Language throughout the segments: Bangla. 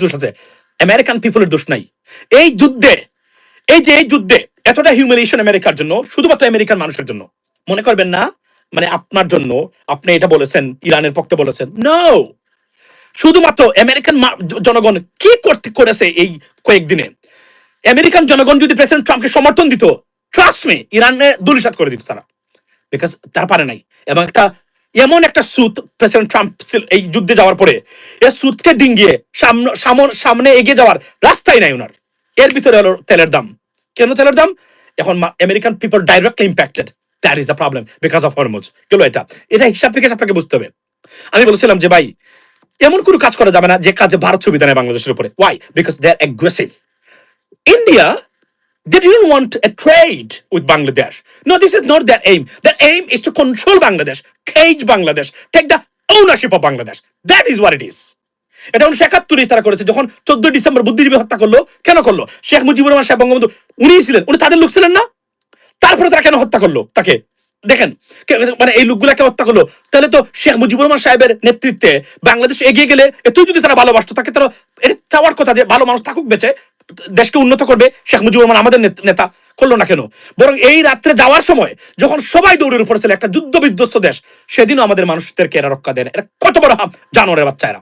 দোষ আছে, আমেরিকান পিপলের দোষ নাই। এই যুদ্ধে এই যুদ্ধে এতটা হিউমিলিয়েশন আমেরিকার জন্য, শুধুমাত্র আমেরিকান মানুষের জন্য। মনে করবেন না মানে আপনার জন্য আপনি এটা বলেছেন, ইরানের পক্ষে বলেছেন, নো, শুধুমাত্র আমেরিকান জনগণ কি করেছে এই কয়েকদিনে। আমেরিকান জনগণ যদি প্রেসিডেন্ট ট্রাম্পকে সমর্থন দিত, ট্রাস্ট মি, ইরানে ধূলিসাৎ করে দিত তারা, বিকজ তারা পারে নাই। এবং এমন একটা সুদ প্রেসিডেন্ট ট্রাম্প এই যুদ্ধে যাওয়ার পরে এই সুদকে ডিঙ্গিয়ে সামনে এগিয়ে যাওয়ার রাস্তাই নাই ওনার। এর ভিতরে হলো তেলের দাম। কেন তেলের দাম? এখন American people directly impacted, that is a problem because of Hormuz. কেন এটা হিসাব থেকে আপনাকে বুঝতে হবে। আমি বলেছিলাম যে ভাই, এমন কোনো কাজ করা যাবে না যে কাজে ভারত সুবিধা নেয় বাংলাদেশের উপরে। Why? Because they are aggressive. India, they didn't want a trade with Bangladesh. No, this is not their aim. Their aim is to control Bangladesh, cage Bangladesh, take the ownership of Bangladesh. That is what it is. এটা 1971 তারা করেছে, যখন 14 ডিসেম্বর বুদ্ধিজীবী হত্যা করলো। কেন করলো? শেখ মুজিবুর রহমান সাহেব বঙ্গবন্ধু উনিই ছিলেন, উনি তাদের লোক ছিলেন না? তারপরে তারা কেন হত্যা করলো তাকে? দেখেন, মানে এই লোকগুলাকে হত্যা করলো। তাহলে তো শেখ মুজিবুর রহমান সাহেবের নেতৃত্বে বাংলাদেশ এগিয়ে গেলে, এত যদি তারা ভালোবাসতো, তাকে তারা এটা চাওয়ার কথা যে ভালো মানুষ থাকুক বেঁচে, দেশকে উন্নত করবে। শেখ মুজিবুর রহমান আমাদের নেতা, করলো না কেন? বরং এই রাত্রে যাওয়ার সময় যখন সবাই দৌড়ের উপরে ছিল, একটা যুদ্ধ বিধ্বস্ত দেশ, সেদিনও আমাদের মানুষদেরকে এরা রক্ষা দেয়। এরা কত বড় জানোয়ারের বাচ্চা এরা।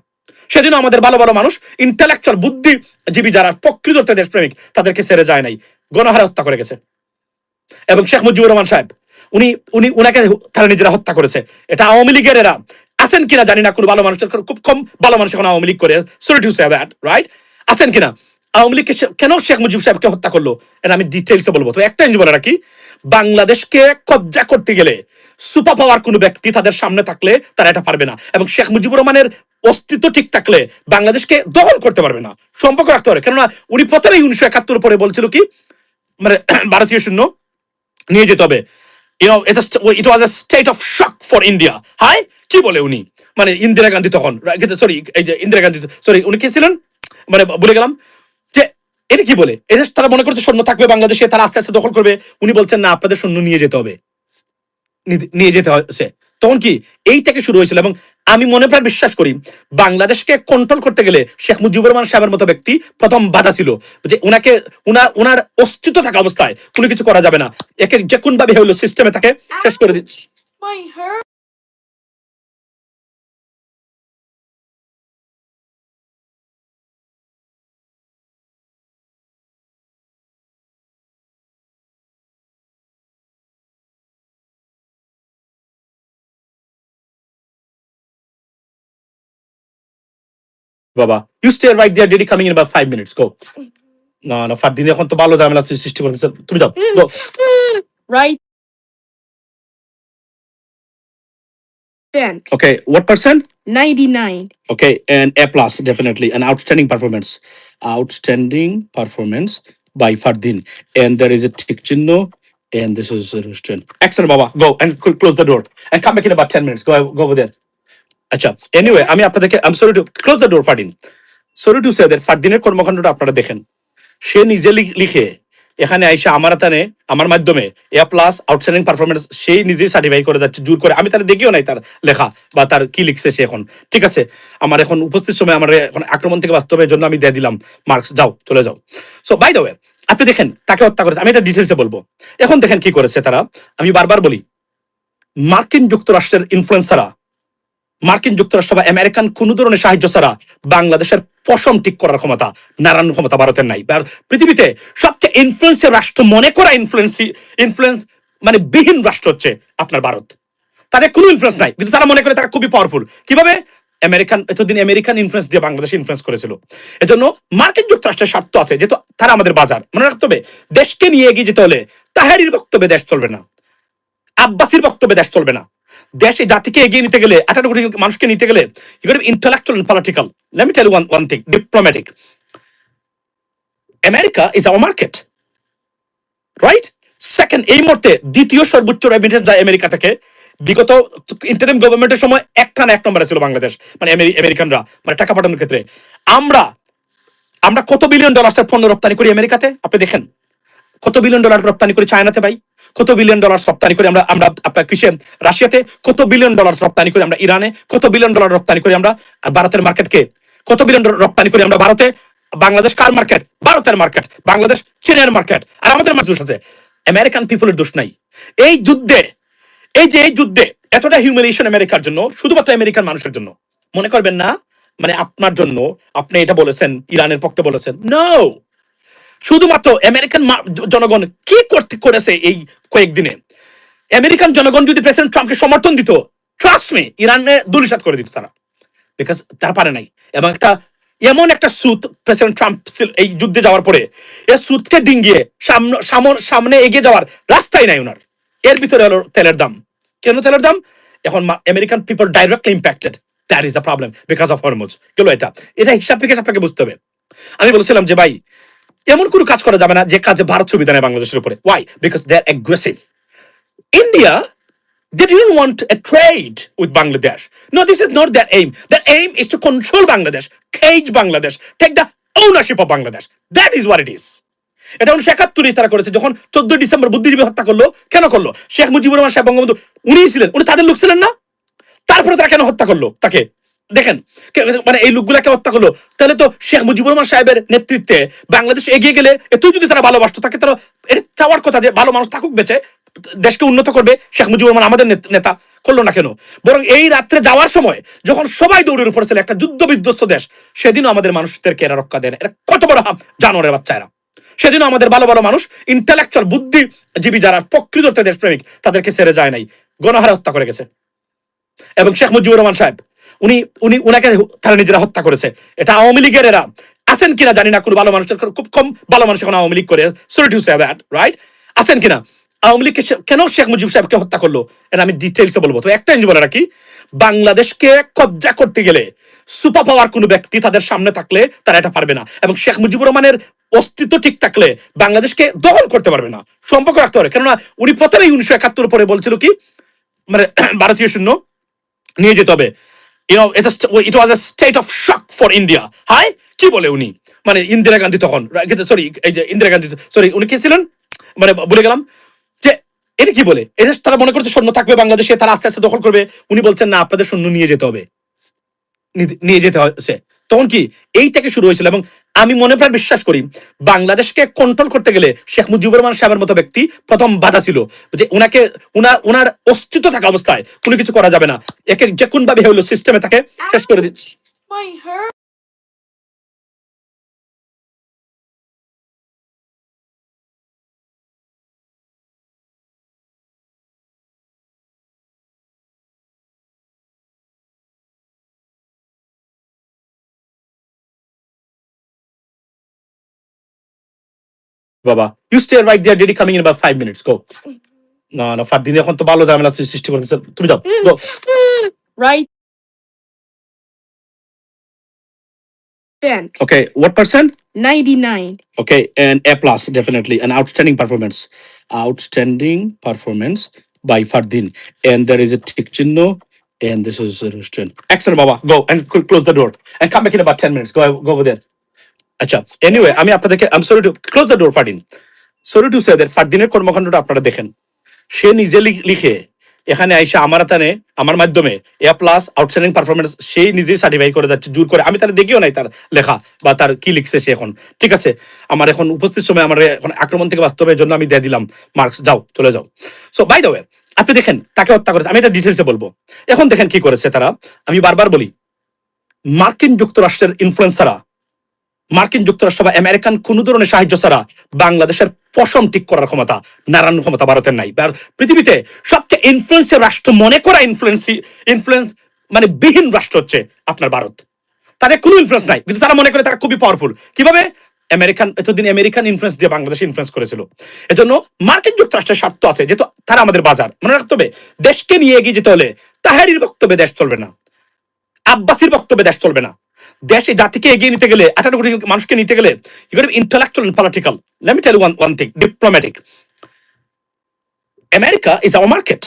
সেদিনও আমাদের ভালো ভালো মানুষ, ইন্টেলেকচুয়াল বুদ্ধিজীবী যারা প্রকৃত দেশপ্রেমিক, তাদেরকে ছেড়ে যায় নাই, গণহারে হত্যা করে গেছে। এবং শেখ মুজিবুর রহমান সাহেব উনাকে তারা নিজেরা হত্যা করেছে। এটা আওয়ামী লীগের এরা আছেন কিনা জানি না, কোনো ভালো মানুষের, খুব কম ভালো মানুষ এখন আওয়ামী লীগ করে, sorry to say that, right? আছেন কিনা? আওয়ামী লীগকে কেন শেখ মুজিব সাহেবকে হত্যা করলো এটা আমি ডিটেইলসে বলবো। তো একটা জিনিস বলে রাখি, বাংলাদেশকে কবজা করতে গেলে সুপার পাওয়ার কোনো ব্যক্তি তাদের সামনে থাকলে তারা এটা পারবে না। এবং শেখ মুজিবুর রহমানের অস্তিত্ব ঠিক থাকলে বাংলাদেশকে দখল করতে পারবে না, সম্পর্ক রাখতে পারবে। কেননা উনি প্রথমেই 1971 পরে বলছিল কি, মানে ভারতীয় সৈন্য নিয়ে যেতে হবে। it was a state of shock for India. হাই কি বলে উনি, মানে ইন্দিরা গান্ধী তখন, সরি এই যে ইন্দিরা গান্ধী, সরি উনি কি ছিলেন মানে ভুলে গেলাম, যে এটা কি বলে, এটা তারা মনে করছে সৈন্য থাকবে বাংলাদেশে, তারা আস্তে আস্তে দখল করবে। উনি বলছেন না, আপনাদের সৈন্য নিয়ে যেতে হবে, নিয়ে যেতে হচ্ছে। তখন কি এই থেকে শুরু হয়েছিল। এবং আমি মনে প্রায় বিশ্বাস করি, বাংলাদেশকে কন্ট্রোল করতে গেলে শেখ মুজিবুর রহমান সাহেবের মতো ব্যক্তি প্রথম বাধা ছিল, যে উনাকে উনার অস্তিত্ব থাকা অবস্থায় কোনো কিছু করা যাবে না, একে যে কোন ভাবে হলো সিস্টেমে তাকে শেষ করে দিচ্ছে। বাবা, you stay right there, Diddy coming in about 5 minutes, go. না ফারদিন এখন তো ভালো ঝামেলা সৃষ্টি করতেছে, তুমি যাও, go. Right then. Okay, what percent? 99. Okay, and A plus, definitely an outstanding performance by Fardin. And there is a tick chinno, and this is a restaurant. Excellent, Baba. Go and close the door and come back in about 10 minutes. Go over there. আচ্ছা, anyway, আমি আপনাদেরকে, I'm sorry to close the door, Fardin. Sorry to say that ফারদিনের কর্মকাণ্ডটা আপনারা দেখেন। সে নিজে লিখে এখানে আইসা আমার মাধ্যমে এ প্লাস আউটস্ট্যান্ডিং পারফরমেন্স সে নিজেই সার্টিফাই করে যাচ্ছে জোর করে। আমি তার দেখিও নাই তার লেখা বা তার কি লিখছে সে এখন। ঠিক আছে, আমার এখন উপস্থিত সময় আমার এখন আক্রমণ থেকে বাস্তবের জন্য আমি দিয়ে দিলাম মার্কস, যাও চলে যাও। সো বাই দ্য ওয়ে, আপনি দেখেন তাকে হত্যা করেছে, আমি এটা ডিটেলসে বলবো। এখন দেখেন কি করেছে তারা। আমি বারবার বলি, মার্কিন যুক্তরাষ্ট্রের ইনফ্লুয়েন্সাররা, মার্কিন যুক্তরাষ্ট্র বা আমেরিকান কোন ধরনের সাহায্য ছাড়া বাংলাদেশের পশম ঠিক করার ক্ষমতা, নাড়ানোর ক্ষমতা ভারতের নাই। পৃথিবীতে সবচেয়ে ইনফ্লুয়েন্সের রাষ্ট্র, মনে করা ইনফ্লুয়েন্স মানে বিহীন রাষ্ট্র হচ্ছে আপনার ভারত। তাদের কোনো ইনফ্লুয়েন্স নাই, কিন্তু তারা মনে করে তারা খুবই পাওয়ারফুল। কিভাবে? এতদিন আমেরিকান ইনফ্লুয়েন্স দিয়ে বাংলাদেশ ইনফ্লুয়েন্স করেছিল। এজন্য মার্কিন যুক্তরাষ্ট্রের স্বার্থ আছে, যেহেতু তারা আমাদের বাজার। মনে রাখতে হবে, দেশকে নিয়ে এগিয়ে যেতে হলে তাহেরির বক্তব্যে দেশ চলবে না, আব্বাসির বক্তব্যে দেশ চলবে না। দেশে জাতিকে এগিয়ে নিতে গেলে, 18 কোটি মানুষকে নিতে গেলে, you got to be intellectual and political. Let me tell you one thing, diplomatic. America is our market, right? Second, এই মুহূর্তে দ্বিতীয় সর্বোচ্চ রেমিটেন্স যায় আমেরিকা থেকে। বিগত ইন্টারিম গভর্নমেন্টের সময় এক নম্বরে ছিল বাংলাদেশ, মানে আমেরিকানরা, মানে টাকা পাঠানোর ক্ষেত্রে। আমরা কত বিলিয়ন ডলারের পণ্য রপ্তানি করি আমেরিকাতে, আপনি দেখেন। কত বিলিয়ন ডলার রপ্তানি করি চায়নাতে ভাই, কত বিলিয়ন ডলার রপ্তানি করি আমরা আপনার কিসে রাশিয়াতে, কত বিলিয়ন ডলার রপ্তানি করি আমরা ইরানে, কত বিলিয়ন ডলার রপ্তানি করি আমরা ভারতের মার্কেটকে, কত বিলিয়ন রপ্তানি করি আমরা ভারতে। বাংলাদেশ কার মার্কেট? ভারতের মার্কেট। বাংলাদেশ চীনের মার্কেট। আর আমাদের মাঝে দোষ আছে, আমেরিকান পিপলের দোষ নাই। এই যুদ্ধে, এই যুদ্ধে এতটা হিউমিলিয়েশন আমেরিকার জন্য, শুধুমাত্র আমেরিকান মানুষের জন্য। মনে করবেন না মানে আপনার জন্য আপনি এটা বলেছেন, ইরানের পক্ষে বলেছেন। নো, শুধুমাত্র আমেরিকান জনগণ কি করতে করেছে এই কয়েকদিনে। আমেরিকান জনগণ যদি প্রেসিডেন্ট ট্রাম্পকে সমর্থন দিত, ট্রাস্ট মি, ইরানে ধূলিসাৎ করে দিত তারা। বিকজ তারা পারে নাই। এবং এমন একটা সুদ প্রেসিডেন্ট ট্রাম্প এই যুদ্ধে যাওয়ার পরে, এই সুদকে ডিঙ্গিয়ে সামনে এগিয়ে যাওয়ার রাস্তাই নাই ওনার। এর ভিতরে হলো তেলের দাম। কেন তেলের দাম? এখন American people directly impacted. That is a problem because of Hormuz. গেল এটা হিসাব থেকে আপনাকে বুঝতে হবে। আমি বলেছিলাম যে ভাই, এমন কোনো কাজ করা যাবে না যে কাজে ভারত সুবিধা নেয় বাংলাদেশের উপরে। Why? Because they are aggressive. India, they didn't want a trade with Bangladesh. No, this is not their aim. Their aim is to control Bangladesh, cage Bangladesh, take the ownership of Bangladesh. That is what it is. এটা 1971 তারা করেছে, যখন 14 ডিসেম্বর বুদ্ধিজীবী হত্যা করলো। কেন করলো? শেখ মুজিবুর রহমান সাহেব বঙ্গবন্ধু উনিই ছিলেন, উনি তাদের লোক ছিলেন না? তারপরে তারা কেন হত্যা করলো তাকে? দেখেন, মানে এই লোকগুলাকে হত্যা করলো। তাহলে তো শেখ মুজিবুর রহমান সাহেবের নেতৃত্বে বাংলাদেশ এগিয়ে গেলে, তুই যদি তারা ভালোবাসতো, তাকে তারা এটা চাওয়ার কথা যে ভালো মানুষ থাকুক বেঁচে, দেশকে উন্নত করবে। শেখ মুজিবুর রহমান আমাদের নেতা, করলো না কেন? বরং এই রাত্রে যাওয়ার সময় যখন সবাই দৌড়ের উপরে ছিল, একটা যুদ্ধ বিধ্বস্ত দেশ, সেদিনও আমাদের মানুষদেরকে এরা রক্ষা দেয় না। এরা কত বড় জানোয়ারের বাচ্চা এরা। সেদিনও আমাদের ভালো ভালো মানুষ, ইন্টেলেকচুয়াল বুদ্ধিজীবী যারা প্রকৃত দেশপ্রেমিক, তাদেরকে ছেড়ে যায় নাই, গণহারে হত্যা করে গেছে। এবং শেখ মুজিবুর রহমান সাহেব উনাকে তারা নিজেরা হত্যা করেছে। এটা আওয়ামী লীগের এরা আছেন কিনা জানি না, কোনো ভালো মানুষের, খুব কম ভালো মানুষ এখন আওয়ামী লীগ করে। Sorry to say that, right? আছেন কিনা? আওয়ামী লীগকে কেন শেখ মুজিব সাহেবকে হত্যা করলো, এটা আমি ডিটেইলসে বলবো। তো একটা জিনিস বলে রাখি, বাংলাদেশকে কবজা করতে গেলে সুপার পাওয়ার কোনো ব্যক্তি তাদের সামনে থাকলে তারা এটা পারবে না। এবং শেখ মুজিবুর রহমানের অস্তিত্ব ঠিক থাকলে বাংলাদেশকে দখল করতে পারবে না, সম্পর্ক রাখতে পারবে। কেননা উনি প্রথমেই 1971 পরে বলছিল কি, মানে ভারতীয় সৈন্য নিয়ে যেতে হবে। it was a state of shock for India. হাই, কি বলে উনি? মানে ইন্দিরা গান্ধী তখন, সরি, এই যে ইন্দিরা গান্ধী, সরি, উনি কে ছিলেন মানে ভুলে গেলাম, যে এটা কি বলে, এটা তারা মনে করছে সৈন্য থাকবে বাংলাদেশে, তারা আস্তে আস্তে দখল করবে। উনি বলছেন না, আপনাদের সৈন্য নিয়ে যেতে হবে, নিয়ে যেতে হচ্ছে। তখন কি এই থেকে শুরু হয়েছিল। এবং আমি মনে প্রায় বিশ্বাস করি, বাংলাদেশকে কন্ট্রোল করতে গেলে শেখ মুজিবুর রহমান সাহেবের মতো ব্যক্তি প্রথম বাধা ছিল, যে উনাকে উনার অস্তিত্ব থাকা অবস্থায় কোনো কিছু করা যাবে না। একে যে কোন ভাবে হলো সিস্টেমে তাকে শেষ করে দিচ্ছে। My hair. বাবা, you stay right there, Diddy coming in about 5 minutes, go. না না, ফারদিন এখন তো ভালো ঝামেলা সৃষ্টি করতেছে, তুমি যাও, go. Right then. Okay, what percent? 99. Okay, and A plus, definitely an outstanding performance by Fardin. And there is a tick chinno, and this is a restaurant. Excellent, Baba. Go and close the door and come back in about 10 minutes. Go over there. আচ্ছা, anyway, I'm sorry to close the door, Fardin. Sorry to say that ফারদিনের কর্মকাণ্ডটা আপনারা দেখেন। সে নিজে লিখে এখানে আইসা আমার মাধ্যমে এ প্লাস আউটস্ট্যান্ডিং পারফরমেন্স সে নিজেই সার্টিফাই করে যাচ্ছে, জোর করে। আমি তার দেখিও নাই তার লেখা বা তার কি লিখছে সে এখন। ঠিক আছে, আমার এখন উপস্থিত সময় আমার এখন আক্রমণ থেকে বাস্তবের জন্য আমি দিয়ে দিলাম মার্কস, যাও, চলে যাও। সো বাই দ্য ওয়ে, আপনি দেখেন তাকে হত্যা করেছে। আমি এটা ডিটেলসে বলবো। এখন দেখেন কি করেছে তারা। আমি বারবার বলি, মার্কিন যুক্তরাষ্ট্রের ইনফ্লুয়েন্সাররা, মার্কিন যুক্তরাষ্ট্র বা আমেরিকান কোন ধরনের সাহায্য ছাড়া বাংলাদেশের পশম ঠিক করার ক্ষমতা, নাড়ানোর ক্ষমতা ভারতের নাই। পৃথিবীতে সবচেয়ে ইনফ্লুয়েন্সের রাষ্ট্র, মনে করা ইনফ্লুয়েন্স মানে বিহীন রাষ্ট্র হচ্ছে আপনার ভারত। তাদের কোনো ইনফ্লুয়েন্স নাই, কিন্তু তারা মনে করে তারা খুবই পাওয়ারফুল। কিভাবে? এতদিন আমেরিকান ইনফ্লুয়েন্স দিয়ে বাংলাদেশ ইনফ্লুয়েন্স করেছিল। এজন্য মার্কিন যুক্তরাষ্ট্রের স্বার্থ আছে, যেহেতু তারা আমাদের বাজার। মনে রাখতে হবে, দেশকে নিয়ে এগিয়ে যেতে হলে তাহারির বক্তব্যে দেশ চলবে না, আব্বাসির বক্তব্যে দেশ চলবে না। দেশে জাতিকে এগিয়ে নিতে গেলে, 18 কোটি মানুষকে নিতে গেলে, you got to be intellectual and political. Let me tell you one thing, diplomatic. America is our market,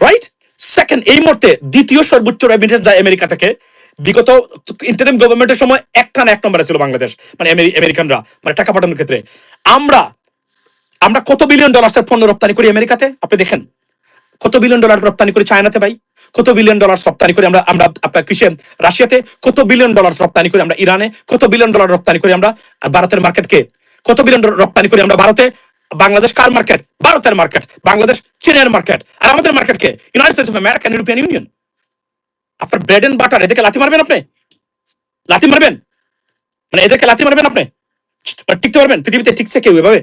right? Second, এই মুহূর্তে দ্বিতীয় সর্বোচ্চ রেমিটেন্স যায় আমেরিকা থেকে। বিগত ইন্টারিম গভর্নমেন্টের সময় এক নম্বরে ছিল বাংলাদেশ, মানে আমেরিকানরা, মানে টাকা পাঠানোর ক্ষেত্রে। আমরা কত বিলিয়ন ডলারের পণ্য রপ্তানি করি আমেরিকাতে, আপনি দেখেন কত বিলিয়ন ডলার রপ্তানি করি চায়নাতে ভাই, কত বিলিয়ন ডলার রপ্তানি করি আমরা আমরা আপনার কৃষি রাশিয়াতে, কত বিলিয়ন ডলার রপ্তানি করি আমরা ইরানে, কত বিলিয়ন ডলার রপ্তানি করি আমরা ভারতের মার্কেটকে, কত বিলিয়ন ডলার রপ্তানি করি আমরা ভারতে। বাংলাদেশ কার মার্কেট? ভারতের মার্কেট। বাংলাদেশ চীনের মার্কেট। আর আমাদের মার্কেটকে United states of America, European union. আপনার ব্রেড এন্ড বাটার, এদেরকে লাথি মারবেন আপনি? লাথি মারবেন? মানে এদেরকে লাথি মারবেন আপনি? টিকতে পারবেন? পৃথিবীতে টিকছে কেউ এভাবে?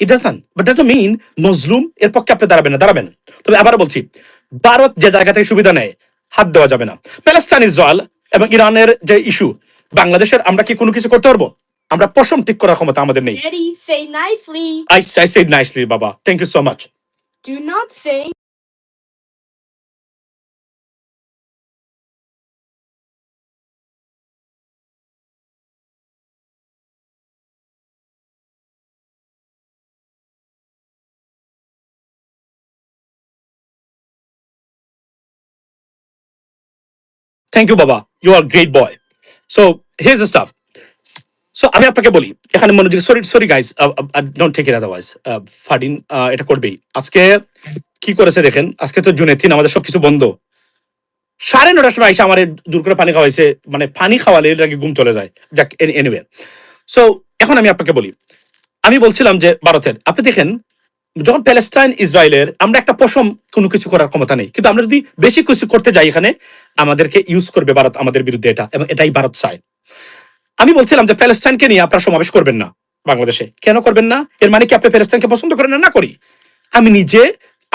It doesn't, but doesn't mean মজলুম এর পক্ষে আপনি দাঁড়াবেন না, দাঁড়াবেন। তবে আবার বলছি, ভারত যে জায়গা থেকে সুবিধা নেয় হাত দেওয়া যাবে না। প্যালেস্টাইন, ইসরায়েল এবং ইরানের যে ইস্যু, বাংলাদেশের আমরা কি কোনো কিছু করতে পারবো? আমরা পশম ঠিক করার ক্ষমতা আমাদের নেই। Daddy, say nicely. I said nicely, Baba. Thank you so much. Do not say. Thank you, Baba. You are a great boy. So here's the stuff. So আমি আপনাকে বলি এখানে মনোযোগ, sorry guys, don't take it otherwise. ফাডিন এটা করবেই। আজকে কি করেছে দেখেন, আজকে তো জুনে 3, আমাদের সবকিছু বন্ধ। 9:30 সময় এসে আমার দূর করে পানি খাওয়াইছে, মানে পানি খাওয়ালে এর আগে ঘুম চলে যায়। যাক, এনিওয়ে। সো এখন আমি আপনাকে বলি, আমি বলছিলাম যে ভারতের, আপনি দেখেন যখন প্যালেস্টাইন ইসরায়েলের, আমরা একটা পশম কোনো কিছু করার ক্ষমতা নেই, কিন্তু আমরা যদি বেশি কিছু করতে যাই এখানে আমাদেরকে ইউজ করবে ভারত আমাদের বিরুদ্ধে, এটা এবং এটাই ভারত চায়। আমি বলছিলাম যে প্যালেস্টাইনকে নিয়ে আপনারা সমাবেশ করবেন না বাংলাদেশে। কেন করবেন না? এর মানে কি আপনি প্যালেস্টাইনকে পছন্দ করেন না? না করি।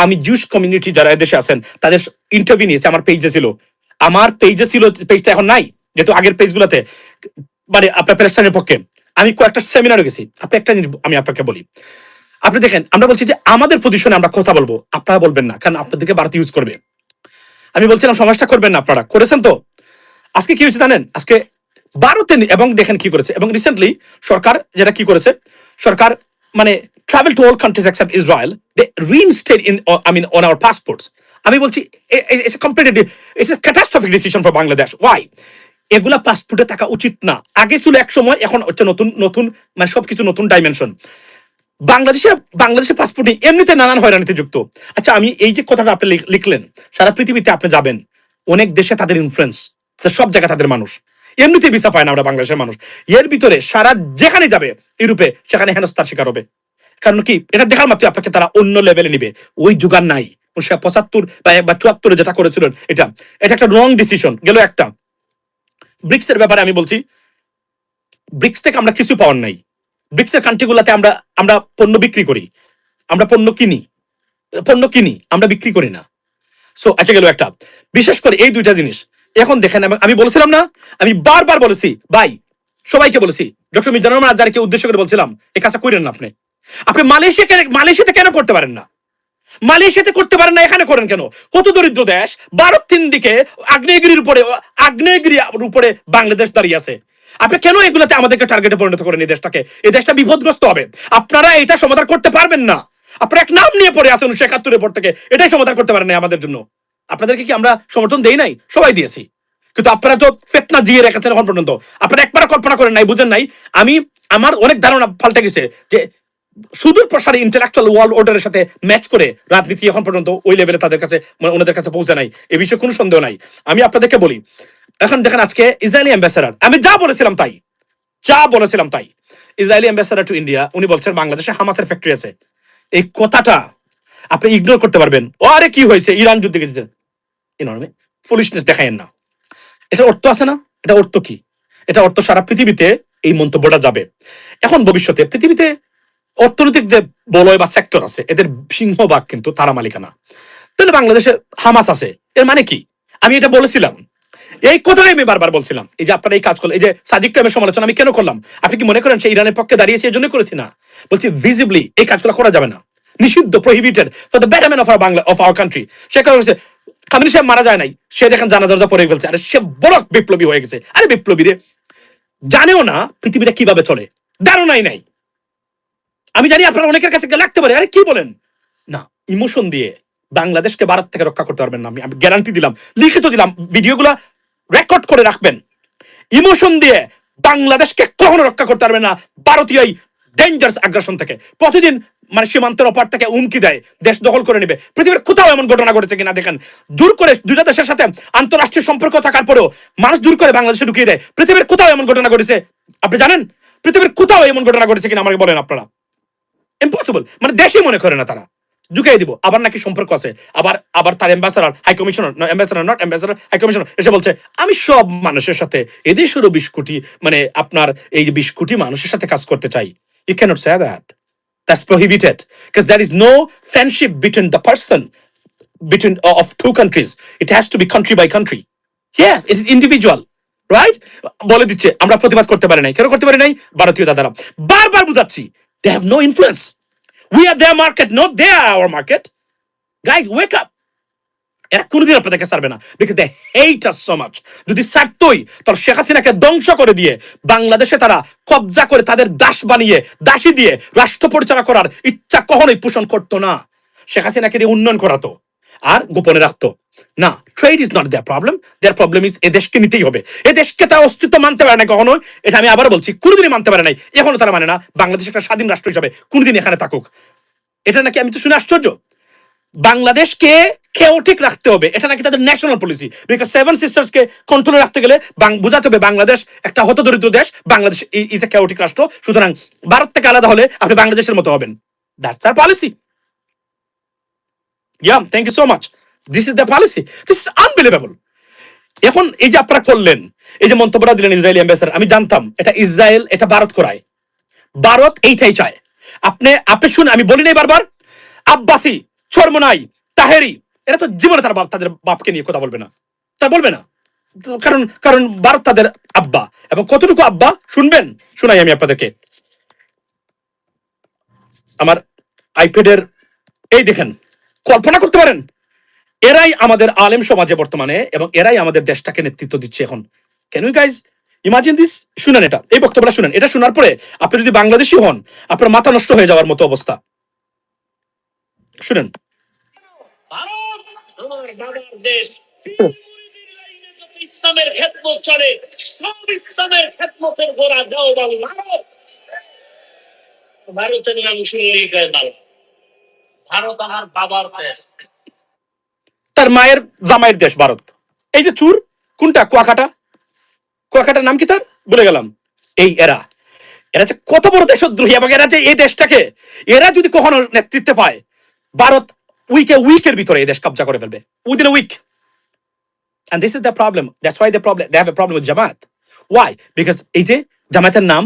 আমি জুস কমিউনিটি যারা দেশে আছেন তাদের ইন্টারভিউ নিয়েছি, আমার পেজে ছিল। আমার পেজে ছিল, পেজটা এখন নাই, যেহেতু আগের পেজগুলোতে মানে আপনার প্যালেস্টাইনের পক্ষে আমি কয়েকটা সেমিনারে গেছি। আপনি একটা জিনিস আমি আপনাকে বলি, আপনি দেখেন আমরা বলছি যে আমাদের পজিশনে আমরা কথা বলবো, আপনারা বলবেন না, কারণ আপনাদেরকে ভারত ইউজ করবে। আমি বলছিলাম সমাজটা করবেন না, আপনারা করেছেন তো। আজকে কি হয়েছে জানেন? আজকে ভারতে এবং দেখেন কি করেছে, এবং রিসেন্টলি সরকার যেটা কি করেছে, সরকার মানে travel to all countries except Israel, they reinstate in on our passports. আমি বলছি it's a completely it's a catastrophic decision for Bangladesh. Why? এগুলা পাসপোর্টে থাকা উচিত না। আগে ছিল এক সময়, এখন হচ্ছে নতুন নতুন, মানে সবকিছু নতুন ডাইমেনশন। বাংলাদেশের পাসপোর্ট এমনিতে নানান হয়রানিতে যুক্ত। আচ্ছা, আমি এই যে কথাটা আপনি লিখলেন, সারা পৃথিবীতে আপনি যাবেন, অনেক দেশে তাদের ইনফ্লুয়েন্স, সব জায়গায় তাদের মানুষ এমনিতে ভিসা পায় না। আমরা বাংলাদেশের মানুষ এর ভিতরে সারা যেখানে যাবে ইউরোপে, সেখানে হেনস্থার শিকার হবে। কারণ কি? এটা দেখার মাত্র আপনাকে তারা অন্য লেভেলে নিবে। ওই যুগান নাই 1975 বা 74 যেটা করেছিলেন, এটা একটা রং ডিসিশন গেল। একটা ব্রিক্সের ব্যাপারে আমি বলছি, ব্রিক্স থেকে আমরা কিছু পাওয়ার নাই। ব্রিক্সের কান্ট্রিগুলোতে আমরা আমরা পণ্য বিক্রি করি, আমরা পণ্য কিনি, আমরা বিক্রি করি না। সো আচ্ছা, গেল একটা। বিশেষ করে এই দুইটা জিনিস এখন দেখেন, আমি বলেছিলাম না, আমি বারবার বলেছি ভাই, সবাইকে বলেছি, ডক্টর মিজানুর রহমান আজারিকে উদ্দেশ্য করে বলছিলাম এই কাজটা করেন না। আপনি মালয়েশিয়াতে কেন করতে পারেন না? মালয়েশিয়াতে করতে পারেন না, এখানে করেন কেন? কত দরিদ্র দেশ, ভারত 3 দিকে, আগ্নেয়গিরির উপরে বাংলাদেশ দাঁড়িয়ে আছে। আপনি কেন এগুলোতে আমাদেরকে টার্গেটে পরিণত করেন? এই দেশটা বিপদগ্রস্ত হবে। আপনারা এটা সমাধান করতে পারবেন না। আপনারা এক নাম নিয়ে পড়ে আছেন 1971 পর থেকে, এটাই সমাধান করতে পারেন না আমাদের জন্য। আপনাদেরকে কি আমরা সমর্থন দেই নাই? সবাই দিয়েছি, কিন্তু আপনারা তো ফেতনা জিয়ে রেখেছেন এখন পর্যন্ত। আপনারা একবার কল্পনা করেন নাই, বুঝেন নাই। আমার অনেক ধারণা পাল্টে গেছে যে সুদূর প্রসারী ইন্টেলেকচুয়াল ওয়ার্ল্ড অর্ডারের সাথে ম্যাচ করে রাজনীতি এখন পর্যন্ত ওই লেভেলে তাদের কাছে, মানে ওনাদের কাছে পৌঁছে নাই। এ বিষয়ে কোনো সন্দেহ নাই। আমি আপনাদেরকে বলি, এখন দেখেন আজকে ইসরায়েলি অ্যাম্বাসেডর, আমি যা বলেছিলাম তাই, ইসরায়েলি অ্যাম্বাসেডর টু ইন্ডিয়া, উনি বলছেন বাংলাদেশে হামাসের ফ্যাক্টরি আছে। এই কথাটা আপনি ইগনোর করতে পারবেন। ও আরে কি হয়েছে, ইরান যুদ্ধে গেছে, ফুলিশনেস দেখায়েন না। এটা অর্থ আছে না? এটা অর্থ কি? এটা অর্থ সারা পৃথিবীতে এই মন্তব্যটা যাবে। এখন ভবিষ্যতে পৃথিবীতে অর্থনৈতিক যে বলয় বা সেক্টর আছে, এদের সিংহভাগ কিন্তু তারা মালিকানা। তাহলে বাংলাদেশে হামাস আছে, এর মানে কি? আমি এটা বলেছিলাম, এই কথাটাই আমি বারবার বলছিলাম। এই যে আপনারা এই কাজ করলেন, এই যে সাদিক কায়েমের সমালোচনা আমি কেন করলাম? আপনি কি মনে করেন সে ইরানের পক্ষে দাঁড়িয়েছে এই জন্য করেছি? না, বলছি ভিজিবলি এই কাজগুলো করা যাবে না, নিষিদ্ধ, prohibited for the betterment of our country. সে কারণে খামেনি সাহেব মারা যায় নাই, সে দেখেন জানাজা পড়ে ফেলছে। আরে সে বড় বিপ্লবী হয়ে গেছে। আরে বিপ্লবী রে, জানেও না পৃথিবীটা কিভাবে চলে, ধারণাই নাই। আমি জানি আপনারা অনেকের কাছে লাগতে পারে, আরে কি বলেন না, ইমোশন দিয়ে বাংলাদেশকে ভারত থেকে রক্ষা করতে পারবেন না। আমি গ্যারান্টি দিলাম, লিখিত দিলাম, ভিডিওগুলা রেকর্ড করে রাখবেন। ইমোশন দিয়ে বাংলাদেশকে কখনো রক্ষা করতে পারবেন না ভারতীয় ডেঞ্জারাস আগ্রাসন থেকে, প্রতিদিন মানে সীমান্তের অপার থেকে হুমকি দেয় দেশ দখল করে নেবে। পৃথিবীর কোথাও এমন ঘটনা ঘটেছে কিনা দেখেন। জোর করে দুইটা দেশের সাথে আন্তরাষ্ট্রীয় সম্পর্ক থাকার পরেও মানুষ জোর করে বাংলাদেশে ঢুকিয়ে দেয়। পৃথিবীর কোথাও এমন ঘটনা ঘটেছে আপনি জানেন? পৃথিবীর কোথাও এমন ঘটনা ঘটেছে কিনা আমাকে বলেন আপনারা। ইম্পসিবল, মানে দেশই মনে করে না তারা, ঢুকিয়ে দিব। আবার নাকি সম্পর্ক আছে, আবার আবার তার ambassador high commissioner, ambassador not ambassador high commissioner এসে বলছে আমি সব মানুষের সাথে এদেশেরও 20 কোটি মানে আপনার এই যে 20 কোটি মানুষের সাথে কাজ করতে চাই। You cannot say that, that's prohibited because there is no friendship between the person between of two countries. It has to be country by country. Yes, it is individual, right? বলে দিচ্ছে আমরা প্রতিবাদ করতে পারি নাই। কেন করতে পারি নাই? ভারতীয় দাদারা বারবার বুঝাচ্ছি, they have no influence. We are their market, not they are our market. Guys, wake up. এরা কোনোদিন আপনাদেরকে ছাড়বে না, because they hate us so much. যদি ছাড়তোই তার শেখ হাসিনাকে ধ্বংস করে দিয়ে বাংলাদেশে তারা কবজা করে তাদের দাস বানিয়ে দাসী দিয়ে রাষ্ট্র পরিচালনা করার ইচ্ছা কখনোই পোষণ করতো না। শেখ হাসিনাকে দিয়ে উন্নয়ন করাতো আর গোপনে রাখতো না। Trade is not their problem, their problem is এ দেশকে নিতেই হবে। এ দেশকে তার অস্তিত্ব মানতে পারে না কখনো, এটা আমি আবার বলছি, কোনোদিনই মানতে পারে নাই, এখনো তারা মানে না বাংলাদেশ একটা স্বাধীন রাষ্ট্র হিসাবে কোনোদিন এখানে থাকুক। এটা নাকি আমি তো শুনে আশ্চর্য। বাংলাদেশকে কেওটিক রাখতে হবে, এটা নাকি তাদের national policy. Because seven sisters কে কন্ট্রোলে রাখতে গেলে বুঝাতে হবে বাংলাদেশ একটা হতদরিদ্র দেশ, বাংলাদেশ ইজ এ কেওটিক রাষ্ট্র, সুতরাং ভারত থেকে আলাদা হলে আপনি বাংলাদেশের মতো হবেন। That's our policy. Yeah, thank you so much. This is the policy. This is unbelievable. এখন এই যে আপনারা করলেন, এই যে মন্তব্যটা দিলেন ইসরায়েলি অ্যাম্বাসেডর, আমি জানতাম এটা ইসরায়েল, এটা ভারত করায়। ভারত এইটাই চায়। আপনি শুনে আমি বলি নাই বারবার, আব্বাসি, চরমনাই, তাহেরি এরা তো জীবনে তাদের বাপকে নিয়ে কথা বলবে না, তা বলবে না। কারণ কারণ ভারত তাদের আব্বা, এবং কতটুকু আব্বা শুনবেন, শোনাই আমি আপনাদেরকে। আমার আইপ্যাডের এই দেখেন, কল্পনা করতে পারেন এরাই আমাদের আলেম সমাজে বর্তমানে, এবং এরাই আমাদের দেশটাকে নেতৃত্ব দিচ্ছে এখন। Can you guys imagine this? শুনেন এটা, এই বক্তব্যটা শুনেন। এটা শোনার পরে আপনি যদি বাংলাদেশি হন আপনার মাথা নষ্ট হয়ে যাওয়ার মতো অবস্থা। শুনেন। ভারত আমার বাবার দেশ, ইসলামের খেদমত চলে, সব ইসলামের খেদমতের গোড়া দেওয়াল ভারত। ভারতের নাম শুনলেই গায়ে দাও। ভারত আমার বাবার দেশ, তার মায়ের জামাইয়ের দেশ ভারত। এই যে চুর কোনটা, কুয়াকাটা, কুয়াকাটার নাম কি তার বলে গেলাম। এই এরা এরা যে কত বড় দেশদ্রোহী, এবং এরা যে এই দেশটাকে এরা যদি কখনো নেতৃত্বে পায়, ভারত উইকের ভিতরে এই দেশ কবজা করে ফেলবে, within a week. And this is the problem. That's why they have a problem with Jamaat. Why? Because এই যে জামায়াতের নাম